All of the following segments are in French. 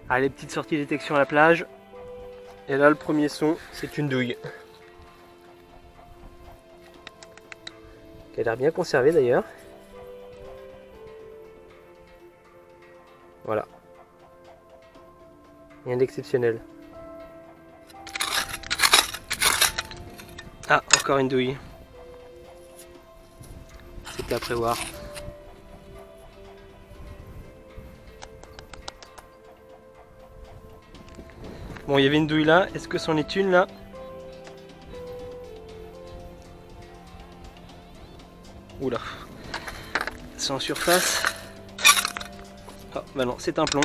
Allez, petite sortie détection à la plage. Et là, le premier son, c'est une douille. Qui a l'air bien conservée d'ailleurs. Voilà. Rien d'exceptionnel. Ah, encore une douille. C'est à prévoir. Bon, il y avait une douille là. Est-ce que c'en est une là? Oula. C'est en surface. Oh, bah non, c'est un plomb.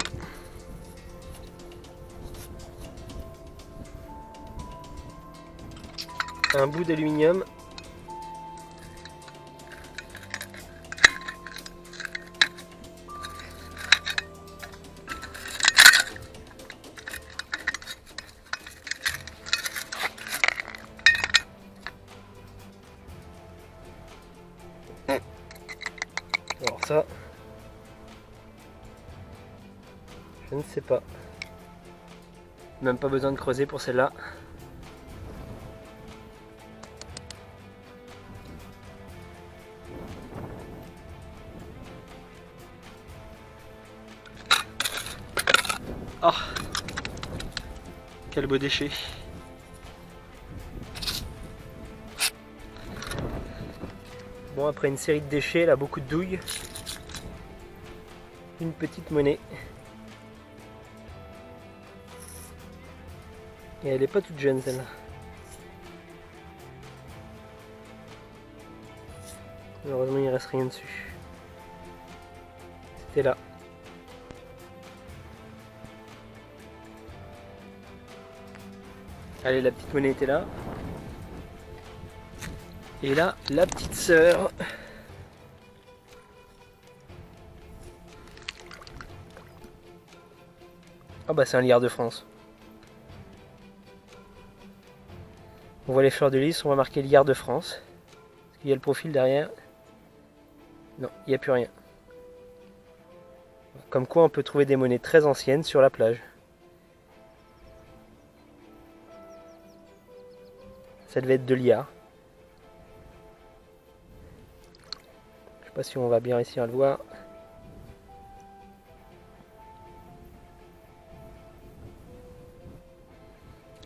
Un bout d'aluminium. Alors ça, je ne sais pas. Même pas besoin de creuser pour celle-là. Oh, quel beau déchet. Bon, après une série de déchets, là, beaucoup de douilles. Une petite monnaie. Et elle est pas toute jeune celle-là. Heureusement il reste rien dessus. C'était là. Allez, la petite monnaie était là. Et là, la petite sœur. Ah bah c'est un liard de France. On voit les fleurs de lys, on va marquer liard de France. Est-ce qu'il y a le profil derrière? Non, il n'y a plus rien. Comme quoi on peut trouver des monnaies très anciennes sur la plage. Ça devait être de liard. Je sais pas si on va bien réussir à le voir.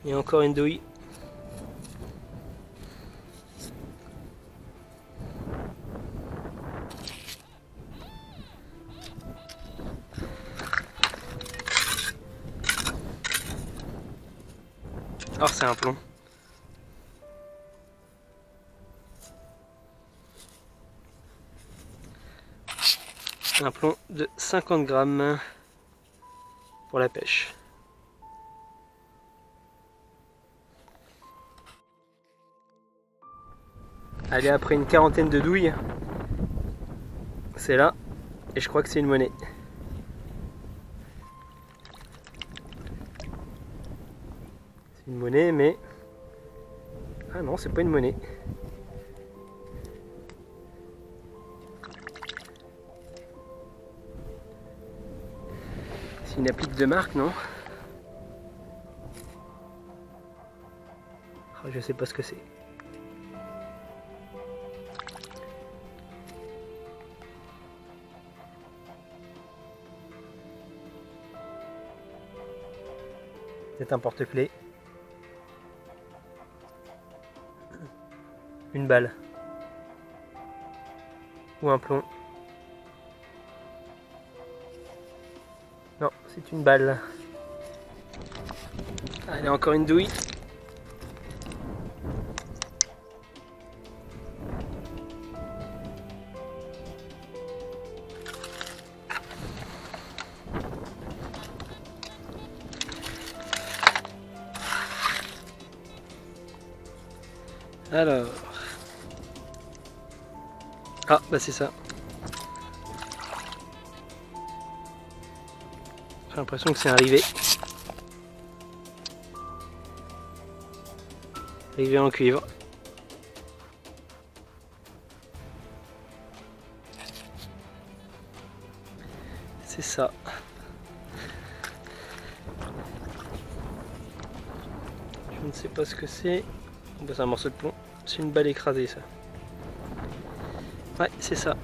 Et encore une douille. Oh, c'est un plomb. Un plomb de 50 grammes pour la pêche. Allez, après une quarantaine de douilles, c'est là, et je crois que c'est une monnaie. C'est une monnaie, mais... Ah non, c'est pas une monnaie. C'est une applique de marque, non? Oh, je sais pas ce que c'est. C'est un porte-clés. Une balle. Ou un plomb. Non, c'est une balle. Allez, encore une douille. Alors... Ah, bah c'est ça. J'ai l'impression que c'est un rivet. Rivet en cuivre. C'est ça. Je ne sais pas ce que c'est. C'est un morceau de plomb. C'est une balle écrasée, ça. Ouais, c'est ça.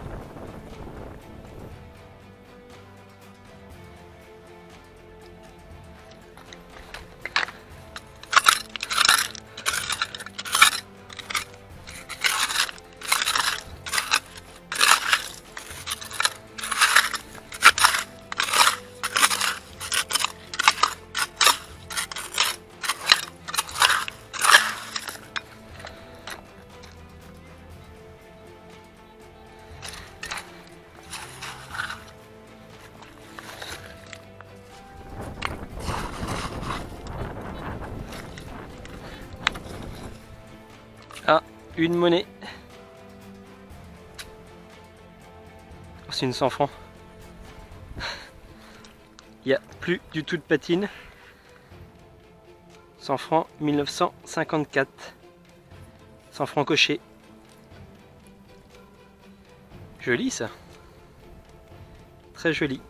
Ah, une monnaie. Oh, c'est une 100 francs. Il n'y a plus du tout de patine. 100 francs 1954. 100 francs cochés. Joli ça. Très joli.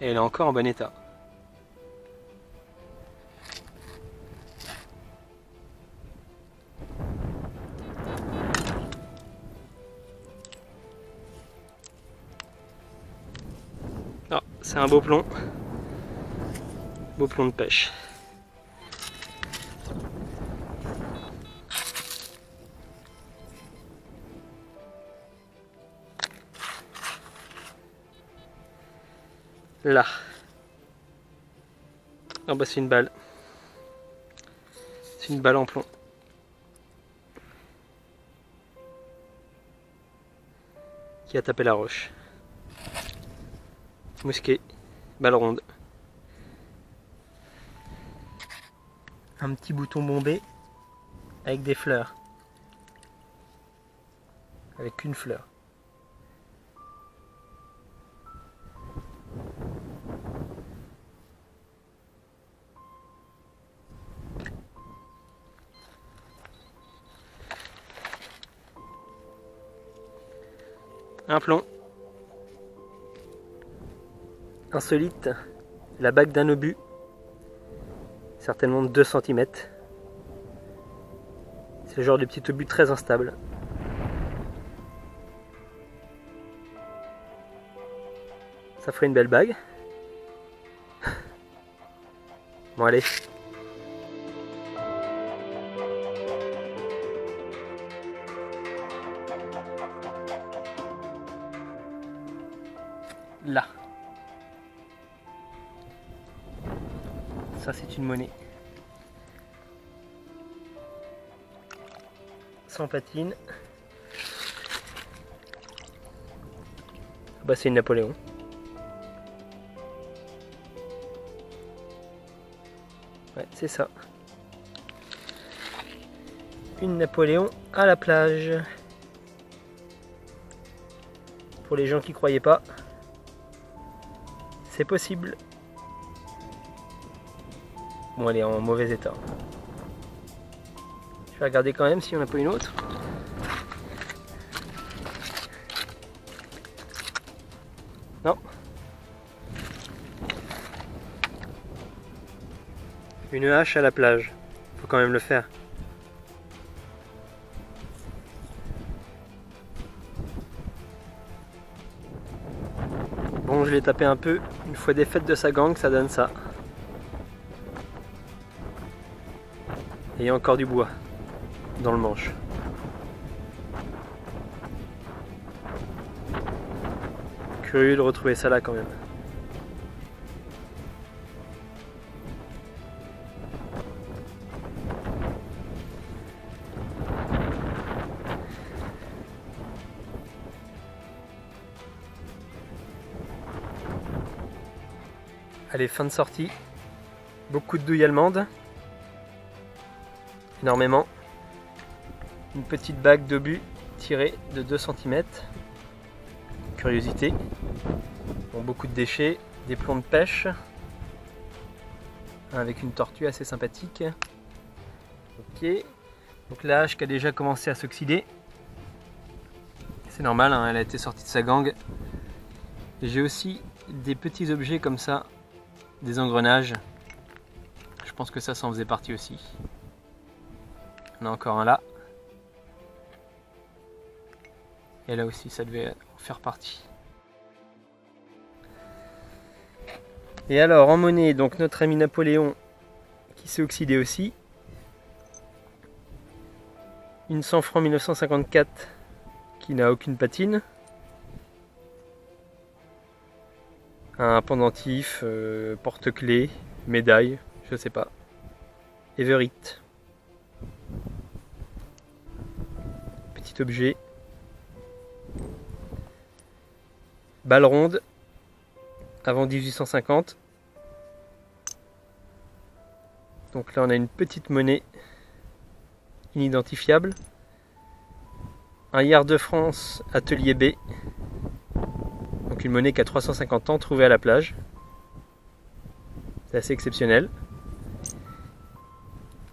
Et elle est encore en bon état. Ah, c'est un beau plomb. Beau plomb de pêche. Là. Ah bah c'est une balle. C'est une balle en plomb. Qui a tapé la roche. Mousquet, balle ronde. Un petit bouton bombé avec des fleurs. Avec une fleur. Un plomb. Insolite, la bague d'un obus, certainement de 2 cm. C'est le genre de petit obus très instable. Ça ferait une belle bague. Bon allez. Là. Ça c'est une monnaie. Sans patine. Bah c'est une Napoléon. Ouais, c'est ça. Une Napoléon à la plage. Pour les gens qui croyaient pas, c'est possible. Bon, elle est en mauvais état. Je vais regarder quand même si on n'a pas une autre. Non. Une hache à la plage. Faut quand même le faire. Bon, je l'ai tapé un peu. Une fois défaite de sa gangue, ça donne ça. Et il y a encore du bois dans le manche. Curieux de retrouver ça là quand même. Allez, fin de sortie. Beaucoup de douilles allemandes. Énormément. Une petite bague d'obus tirée de 2 cm. Curiosité. Bon, beaucoup de déchets, des plombs de pêche. Avec une tortue assez sympathique. Ok. Donc la hache qui a déjà commencé à s'oxyder. C'est normal, hein, elle a été sortie de sa gangue. J'ai aussi des petits objets comme ça. Des engrenages. Je pense que ça en faisait partie aussi. On a encore un là. Et là aussi, ça devait en faire partie. Et alors, en monnaie, donc notre ami Napoléon qui s'est oxydé aussi. Une 100 francs 1954 qui n'a aucune patine. Un pendentif, porte-clés, médaille, je sais pas. Everett. Petit objet. Balle ronde. Avant 1850. Donc là on a une petite monnaie inidentifiable. Un yard de France atelier B. Donc une monnaie qui a 350 ans trouvée à la plage. C'est assez exceptionnel.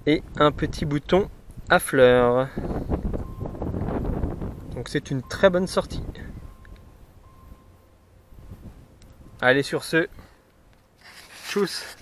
Et un petit bouton à fleurs. Donc c'est une très bonne sortie. Allez sur ce, tchuss!